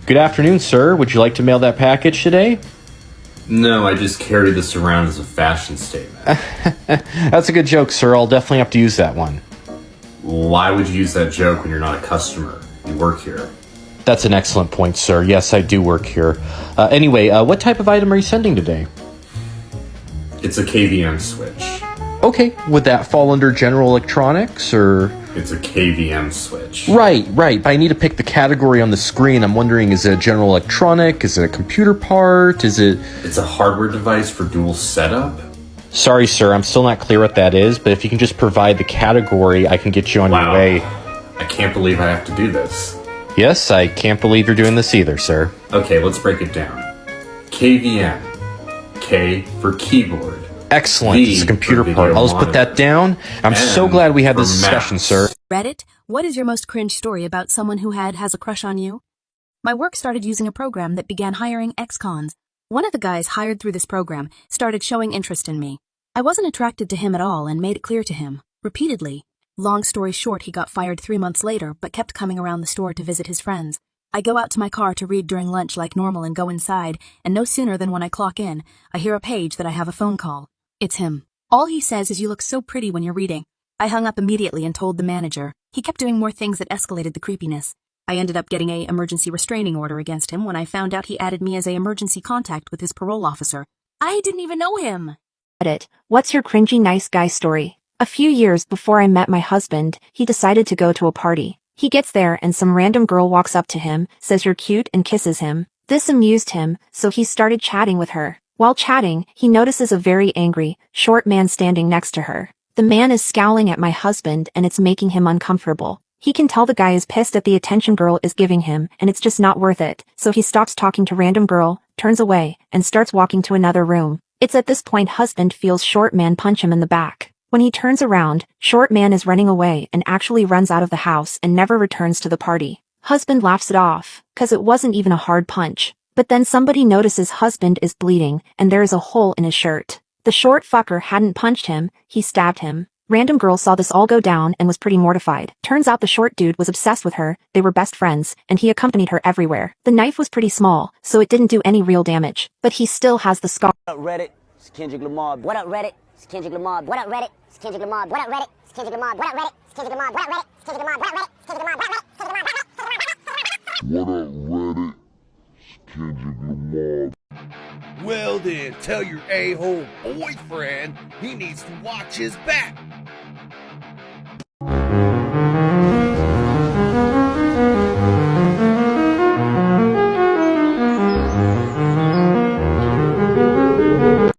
Good afternoon, sir. Would you like to mail that package today? No, I just carry this around as a fashion statement. That's a good joke, sir. I'll definitely have to use that one. Why would you use that joke when you're not a customer? You work here. That's an excellent point, sir. Yes, I do work here. Anyway, what type of item are you sending today? It's a KVM switch. Okay, would that fall under general electronics, or...? It's a KVM switch. Right, but I need to pick the category on the screen. I'm wondering, is it a general electronic? Is it a computer part? Is it... It's a hardware device for dual setup? Sorry, sir, I'm still not clear what that is, but if you can just provide the category, I can get you on your way. I can't believe I have to do this. Yes, I can't believe you're doing this either, sir. Okay, let's break it down. KVM. K for keyboard. Excellent. It's a computer part. I'll just put that down. I'm so glad we had this discussion, sir. Reddit, what is your most cringe story about someone who has a crush on you? My work started using a program that began hiring ex-cons. One of the guys hired through this program started showing interest in me. I wasn't attracted to him at all and made it clear to him, repeatedly. Long story short, he got fired 3 months later, but kept coming around the store to visit his friends. I go out to my car to read during lunch like normal and go inside, and no sooner than when I clock in, I hear a page that I have a phone call. It's him. All he says is, "You look so pretty when you're reading." I hung up immediately and told the manager. He kept doing more things that escalated the creepiness. I ended up getting an emergency restraining order against him when I found out he added me as an emergency contact with his parole officer. I didn't even know him. Reddit, what's your cringy nice guy story? A few years before I met my husband, he decided to go to a party. He gets there and some random girl walks up to him, says you're cute and kisses him. This amused him, so he started chatting with her. While chatting, he notices a very angry, short man standing next to her. The man is scowling at my husband and it's making him uncomfortable. He can tell the guy is pissed at the attention girl is giving him and it's just not worth it, so he stops talking to random girl, turns away, and starts walking to another room. It's at this point husband feels short man punch him in the back. When he turns around, short man is running away and actually runs out of the house and never returns to the party. Husband laughs it off, cause it wasn't even a hard punch. But then somebody notices husband is bleeding and there is a hole in his shirt. The short fucker hadn't punched him, he stabbed him. Random girl saw this all go down and was pretty mortified. Turns out the short dude was obsessed with her, they were best friends, and he accompanied her everywhere. The knife was pretty small, so it didn't do any real damage. But he still has the scar. What up, Reddit? It's Kendrick Lamar. What up, Reddit? It's Kendrick Lamar. What up, Reddit? It's Kendrick Lamar. What up, Reddit? It's Kendrick Lamar. What up, Reddit? It's Kendrick Lamar. What up, Reddit? It's Kendrick Lamar. What up, Reddit? It's Kendrick Lamar. What up, Reddit? It's Kendrick Lamar. What up, Reddit? It's Kendrick Lamar. Well then, tell your a-hole boyfriend he needs to watch his back.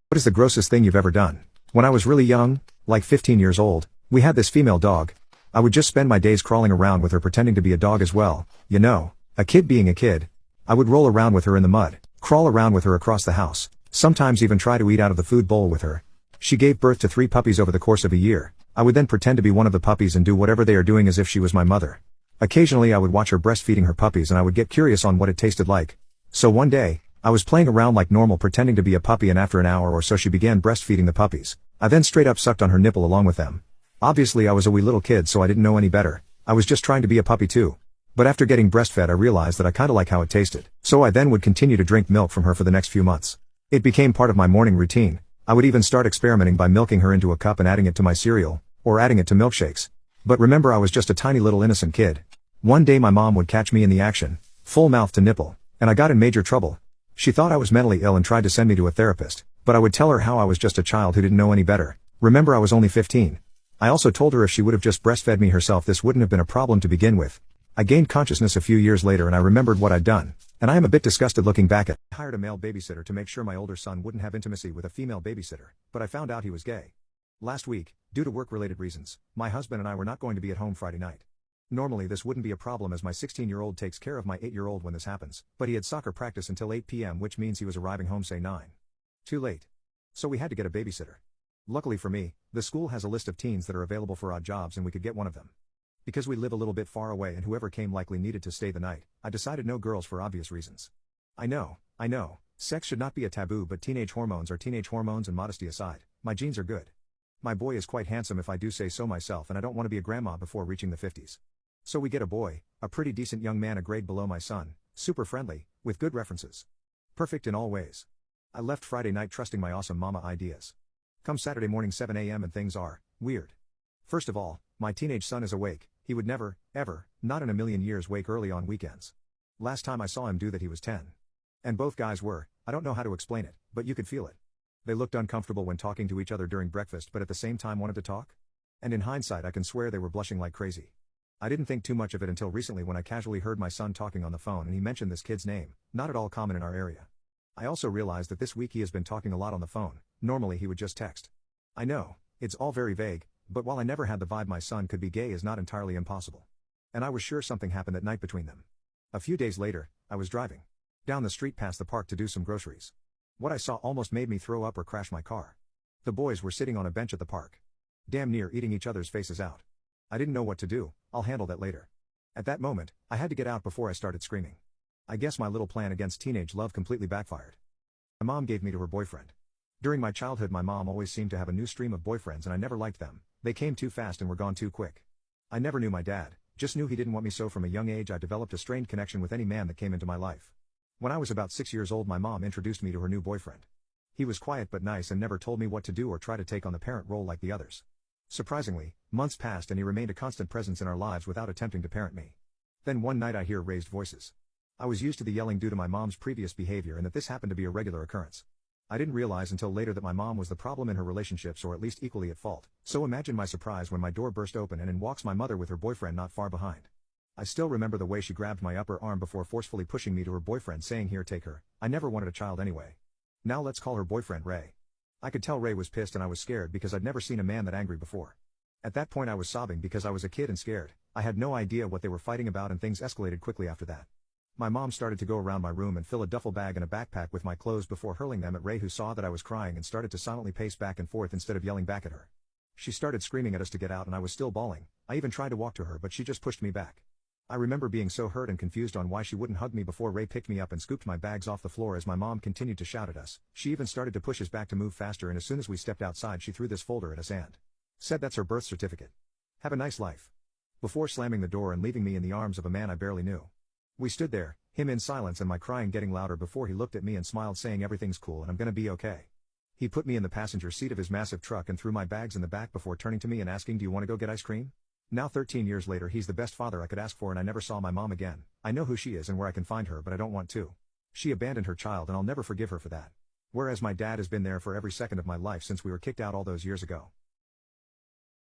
What is the grossest thing you've ever done? When I was really young, like 15 years old, we had this female dog. I would just spend my days crawling around with her pretending to be a dog as well. You know, a kid being a kid. I would roll around with her in the mud, crawl around with her across the house, sometimes even try to eat out of the food bowl with her. She gave birth to 3 puppies over the course of a year. I would then pretend to be one of the puppies and do whatever they are doing as if she was my mother. Occasionally I would watch her breastfeeding her puppies and I would get curious on what it tasted like. So one day, I was playing around like normal pretending to be a puppy, and after an hour or so she began breastfeeding the puppies. I then straight up sucked on her nipple along with them. Obviously I was a wee little kid, so I didn't know any better. I was just trying to be a puppy too. But after getting breastfed I realized that I kinda like how it tasted. So I then would continue to drink milk from her for the next few months. It became part of my morning routine. I would even start experimenting by milking her into a cup and adding it to my cereal, or adding it to milkshakes. But remember, I was just a tiny little innocent kid. One day my mom would catch me in the action, full mouth to nipple, and I got in major trouble. She thought I was mentally ill and tried to send me to a therapist, but I would tell her how I was just a child who didn't know any better. Remember, I was only 15. I also told her if she would have just breastfed me herself this wouldn't have been a problem to begin with. I gained consciousness a few years later and I remembered what I'd done, and I am a bit disgusted looking back at. I hired a male babysitter to make sure my older son wouldn't have intimacy with a female babysitter, but I found out he was gay. Last week, due to work-related reasons, my husband and I were not going to be at home Friday night. Normally this wouldn't be a problem as my 16-year-old takes care of my 8-year-old when this happens, but he had soccer practice until 8 p.m., which means he was arriving home say 9. Too late. So we had to get a babysitter. Luckily for me, the school has a list of teens that are available for odd jobs and we could get one of them. Because we live a little bit far away and whoever came likely needed to stay the night, I decided no girls for obvious reasons. I know, Sex should not be a taboo, but teenage hormones are teenage hormones, and modesty aside, my genes are good. My boy is quite handsome if I do say so myself, and I don't want to be a grandma before reaching the 50s. So we get a boy, a pretty decent young man, a grade below my son, super friendly, with good references. Perfect in all ways. I left Friday night trusting my awesome mama ideas. Come Saturday morning 7 a.m. and things are weird. First of all, my teenage son is awake. He would never, ever, not in a million years wake early on weekends. Last time I saw him do that he was 10. And both guys were, I don't know how to explain it, but you could feel it. They looked uncomfortable when talking to each other during breakfast, but at the same time wanted to talk. And in hindsight I can swear they were blushing like crazy. I didn't think too much of it until recently when I casually heard my son talking on the phone and he mentioned this kid's name, not at all common in our area. I also realized that this week he has been talking a lot on the phone. Normally he would just text. I know, it's all very vague, but while I never had the vibe my son could be gay is not entirely impossible. And I was sure something happened that night between them. A few days later, I was driving down the street past the park to do some groceries. What I saw almost made me throw up or crash my car. The boys were sitting on a bench at the park, damn near eating each other's faces out. I didn't know what to do. I'll handle that later. At that moment, I had to get out before I started screaming. I guess my little plan against teenage love completely backfired. My mom gave me to her boyfriend. During my childhood my mom always seemed to have a new stream of boyfriends and I never liked them. They came too fast and were gone too quick. I never knew my dad, just knew he didn't want me, so from a young age I developed a strained connection with any man that came into my life. When I was about 6 years old my mom introduced me to her new boyfriend. He was quiet but nice and never told me what to do or try to take on the parent role like the others. Surprisingly, months passed and he remained a constant presence in our lives without attempting to parent me. Then one night I hear raised voices. I was used to the yelling due to my mom's previous behavior and that this happened to be a regular occurrence. I didn't realize until later that my mom was the problem in her relationships, or at least equally at fault, so imagine my surprise when my door burst open and in walks my mother with her boyfriend not far behind. I still remember the way she grabbed my upper arm before forcefully pushing me to her boyfriend, saying, "Here, take her. I never wanted a child anyway. Now let's call her boyfriend Ray." I could tell Ray was pissed and I was scared because I'd never seen a man that angry before. At that point I was sobbing because I was a kid and scared. I had no idea what they were fighting about and things escalated quickly after that. My mom started to go around my room and fill a duffel bag and a backpack with my clothes before hurling them at Ray, who saw that I was crying and started to silently pace back and forth instead of yelling back at her. She started screaming at us to get out and I was still bawling. I even tried to walk to her but she just pushed me back. I remember being so hurt and confused on why she wouldn't hug me before Ray picked me up and scooped my bags off the floor as my mom continued to shout at us. She even started to push us back to move faster, and as soon as we stepped outside she threw this folder at us and said, "That's her birth certificate. Have a nice life," before slamming the door and leaving me in the arms of a man I barely knew. We stood there, him in silence and my crying getting louder, before he looked at me and smiled, saying, "Everything's cool and I'm gonna be okay." He put me in the passenger seat of his massive truck and threw my bags in the back before turning to me and asking, "Do you want to go get ice cream?" Now 13 years later he's the best father I could ask for, and I never saw my mom again. I know who she is and where I can find her, but I don't want to. She abandoned her child and I'll never forgive her for that. Whereas my dad has been there for every second of my life since we were kicked out all those years ago.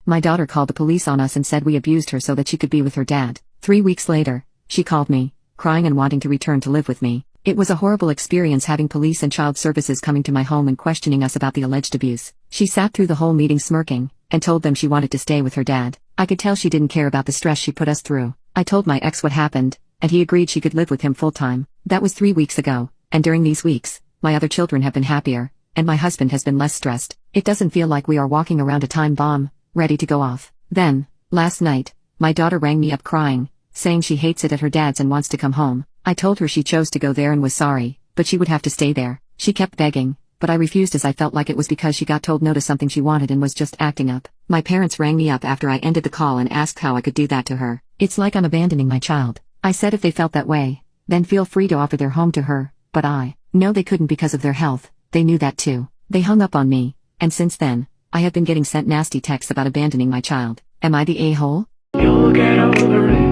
My daughter called the police on us and said we abused her so that she could be with her dad. 3 weeks later, she called me, crying and wanting to return to live with me. It was a horrible experience having police and child services coming to my home and questioning us about the alleged abuse. She sat through the whole meeting smirking, and told them she wanted to stay with her dad. I could tell she didn't care about the stress she put us through. I told my ex what happened, and he agreed she could live with him full time. That was 3 weeks ago, and during these weeks, my other children have been happier, and my husband has been less stressed. It doesn't feel like we are walking around a time bomb, ready to go off. Then, last night, my daughter rang me up crying, saying she hates it at her dad's and wants to come home. I told her she chose to go there and was sorry, but she would have to stay there. She kept begging, but I refused as I felt like it was because she got told no to something she wanted and was just acting up. My parents rang me up after I ended the call and asked how I could do that to her. It's like I'm abandoning my child. I said if they felt that way, then feel free to offer their home to her, but no, they couldn't because of their health. They knew that too. They hung up on me, and since then, I have been getting sent nasty texts about abandoning my child. Am I the a-hole? You'll get over it.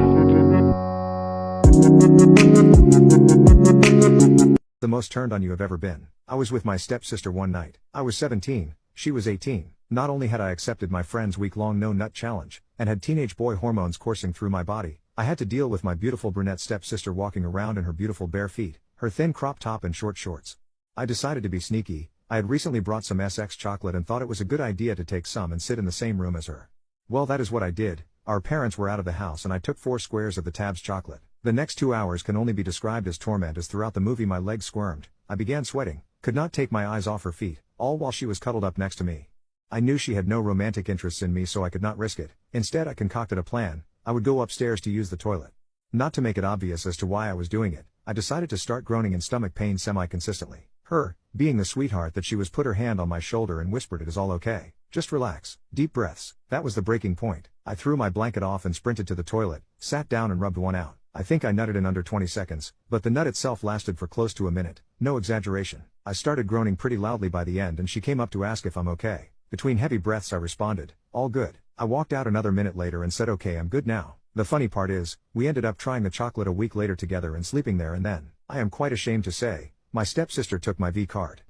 The most turned on you have ever been. I was with my stepsister one night. I was 17, she was 18. Not only had I accepted my friend's week-long no-nut challenge, and had teenage boy hormones coursing through my body, I had to deal with my beautiful brunette stepsister walking around in her beautiful bare feet, her thin crop top and short shorts. I decided to be sneaky. I had recently brought some SX chocolate and thought it was a good idea to take some and sit in the same room as her. Well, that is what I did. Our parents were out of the house and I took 4 squares of the Tabs chocolate. The next 2 hours can only be described as torment, as throughout the movie my legs squirmed, I began sweating, could not take my eyes off her feet, all while she was cuddled up next to me. I knew she had no romantic interests in me, so I could not risk it. Instead I concocted a plan. I would go upstairs to use the toilet. Not to make it obvious as to why I was doing it, I decided to start groaning in stomach pain semi-consistently. Her, being the sweetheart that she was, put her hand on my shoulder and whispered, "It is all okay. Just relax." Deep breaths. That was the breaking point. I threw my blanket off and sprinted to the toilet, sat down and rubbed one out. I think I nutted in under 20 seconds, but the nut itself lasted for close to a minute. No exaggeration. I started groaning pretty loudly by the end and she came up to ask if I'm okay. Between heavy breaths I responded, "All good." I walked out another minute later and said, "Okay, I'm good now." The funny part is, we ended up trying the chocolate a week later together and sleeping there, and then, I am quite ashamed to say, my stepsister took my V card.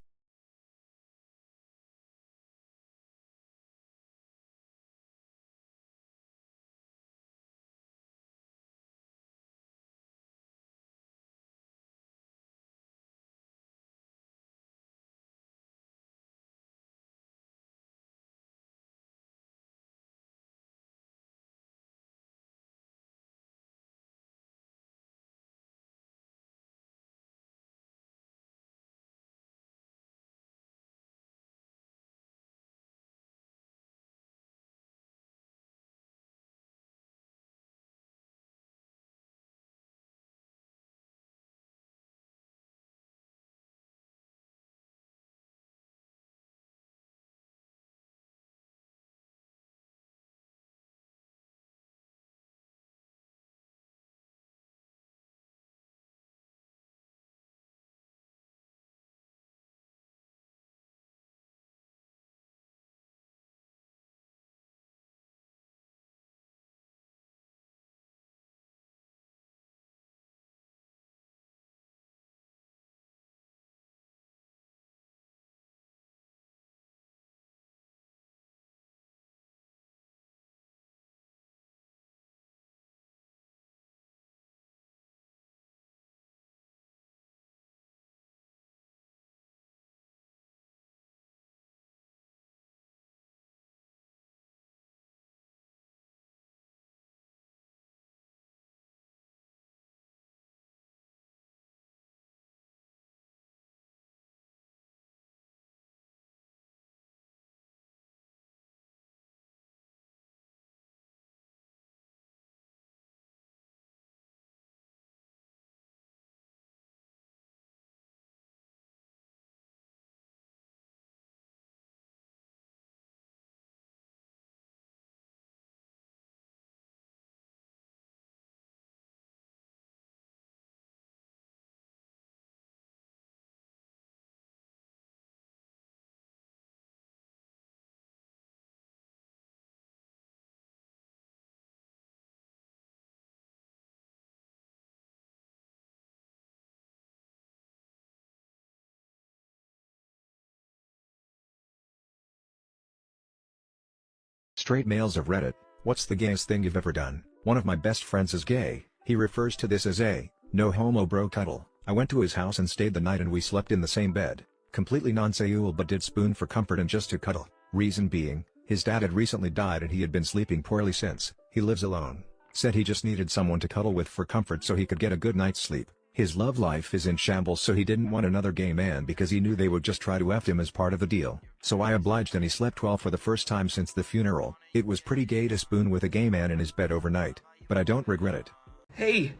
Straight males of Reddit, what's the gayest thing you've ever done? One of my best friends is gay. He refers to this as a no homo bro cuddle. I went to his house and stayed the night and we slept in the same bed. Completely non-sexual but did spoon for comfort and just to cuddle. Reason being, his dad had recently died and he had been sleeping poorly since. He lives alone. Said he just needed someone to cuddle with for comfort so he could get a good night's sleep. His love life is in shambles, so he didn't want another gay man because he knew they would just try to F him as part of the deal. So I obliged and he slept well for the first time since the funeral. It was pretty gay to spoon with a gay man in his bed overnight, but I don't regret it. Hey,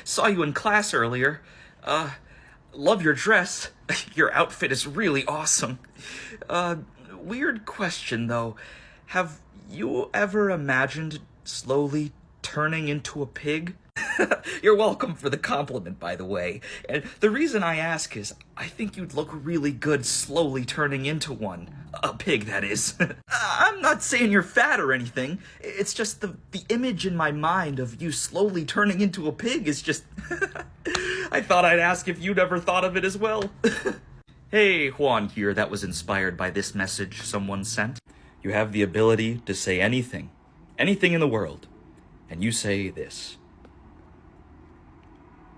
saw you in class earlier. Love your dress. Your outfit is really awesome. Weird question though. Have you ever imagined slowly turning into a pig? You're welcome for the compliment, by the way. And the reason I ask is, I think you'd look really good slowly turning into one. A pig, that is. I'm not saying you're fat or anything. It's just the image in my mind of you slowly turning into a pig is just... I thought I'd ask if you'd ever thought of it as well. Hey, Juan here, that was inspired by this message someone sent. You have the ability to say anything in the world, and you say this.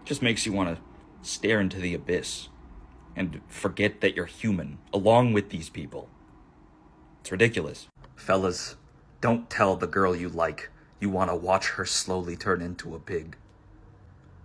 Just makes you want to stare into the abyss and forget that you're human along with these people. It's ridiculous. Fellas, don't tell the girl you like you want to watch her slowly turn into a pig.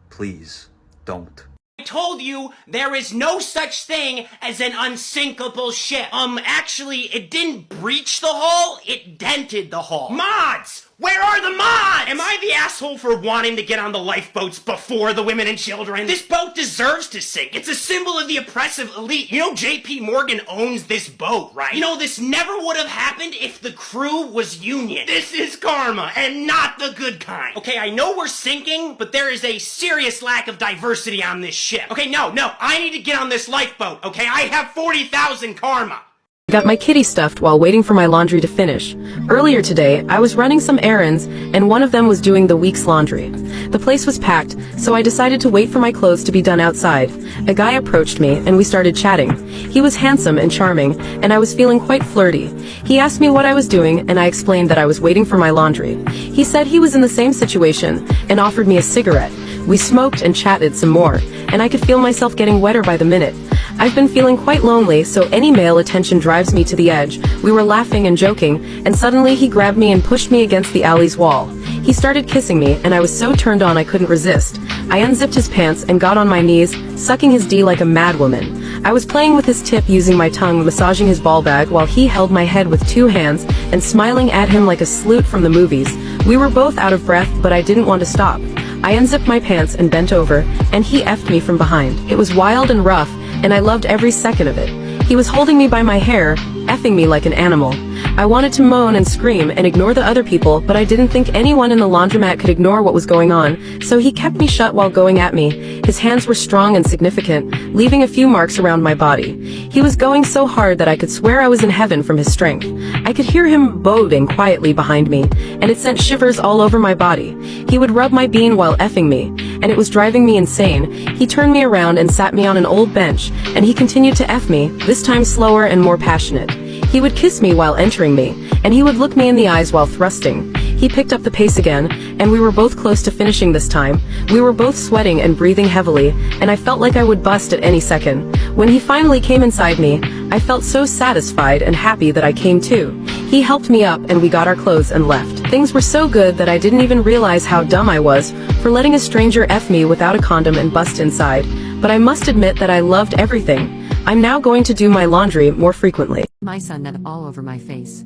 Please, don't. I told you there is no such thing as an unsinkable ship. Actually, it didn't breach the hull, it dented the hull. Mods! Where are the mods? Am I the asshole for wanting to get on the lifeboats before the women and children? This boat deserves to sink. It's a symbol of the oppressive elite. You know JP Morgan owns this boat, right? You know this never would have happened if the crew was union. This is karma, and not the good kind. Okay, I know we're sinking, but there is a serious lack of diversity on this ship. Okay, no, I need to get on this lifeboat, okay? I have 40,000 karma. Got my kitty stuffed while waiting for my laundry to finish. Earlier today, I was running some errands, and one of them was doing the week's laundry. The place was packed, so I decided to wait for my clothes to be done outside. A guy approached me, and we started chatting. He was handsome and charming, and I was feeling quite flirty. He asked me what I was doing, and I explained that I was waiting for my laundry. He said he was in the same situation, and offered me a cigarette. We smoked and chatted some more, and I could feel myself getting wetter by the minute. I've been feeling quite lonely, so any male attention drives me to the edge. We were laughing and joking, and suddenly he grabbed me and pushed me against the alley's wall. He started kissing me, and I was so turned on I couldn't resist. I unzipped his pants and got on my knees, sucking his D like a madwoman. I was playing with his tip using my tongue, massaging his ball bag while he held my head with two hands and smiling at him like a sleuth from the movies. We were both out of breath, but I didn't want to stop. I unzipped my pants and bent over, and he effed me from behind. It was wild and rough, and I loved every second of it. He was holding me by my hair, effing me like an animal. I wanted to moan and scream and ignore the other people, but I didn't think anyone in the laundromat could ignore what was going on, so he kept me shut while going at me. His hands were strong and significant, leaving a few marks around my body. He was going so hard that I could swear I was in heaven from his strength. I could hear him boding quietly behind me, and it sent shivers all over my body. He would rub my bean while effing me, and it was driving me insane. He turned me around and sat me on an old bench, and he continued to eff me, this time slower and more passionate. He would kiss me while entering me, and he would look me in the eyes while thrusting. He picked up the pace again, and we were both close to finishing this time. We were both sweating and breathing heavily, and I felt like I would bust at any second. When he finally came inside me, I felt so satisfied and happy that I came too. He helped me up, and we got our clothes and left. Things were so good that I didn't even realize how dumb I was for letting a stranger F me without a condom and bust inside. But I must admit that I loved everything. I'm now going to do my laundry more frequently. My son nut all over my face.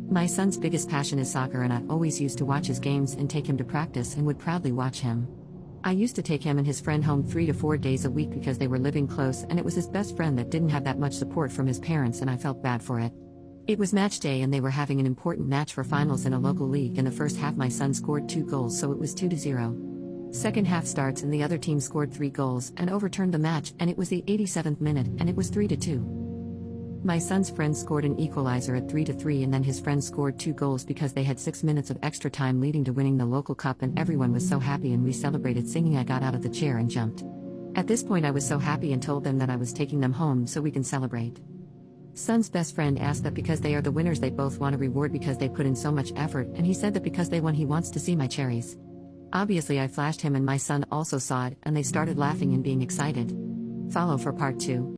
My son's biggest passion is soccer, and I always used to watch his games and take him to practice and would proudly watch him. I used to take him and his friend home 3 to 4 days a week because they were living close, and it was his best friend that didn't have that much support from his parents, and I felt bad for it. It was match day and they were having an important match for finals in a local league. In the first half my son scored 2 goals, so it was 2-0. Second half starts and the other team scored 3 goals and overturned the match, and it was the 87th minute and it was 3-2. My son's friend scored an equalizer at 3-3, and then his friend scored 2 goals because they had 6 minutes of extra time, leading to winning the local cup, and everyone was so happy and we celebrated singing. I got out of the chair and jumped. At this point I was so happy and told them that I was taking them home so we can celebrate. Son's best friend asked that because they are the winners they both want a reward because they put in so much effort, and he said that because they won he wants to see my cherries. Obviously I flashed him and my son also saw it, and they started laughing and being excited. Follow for part 2.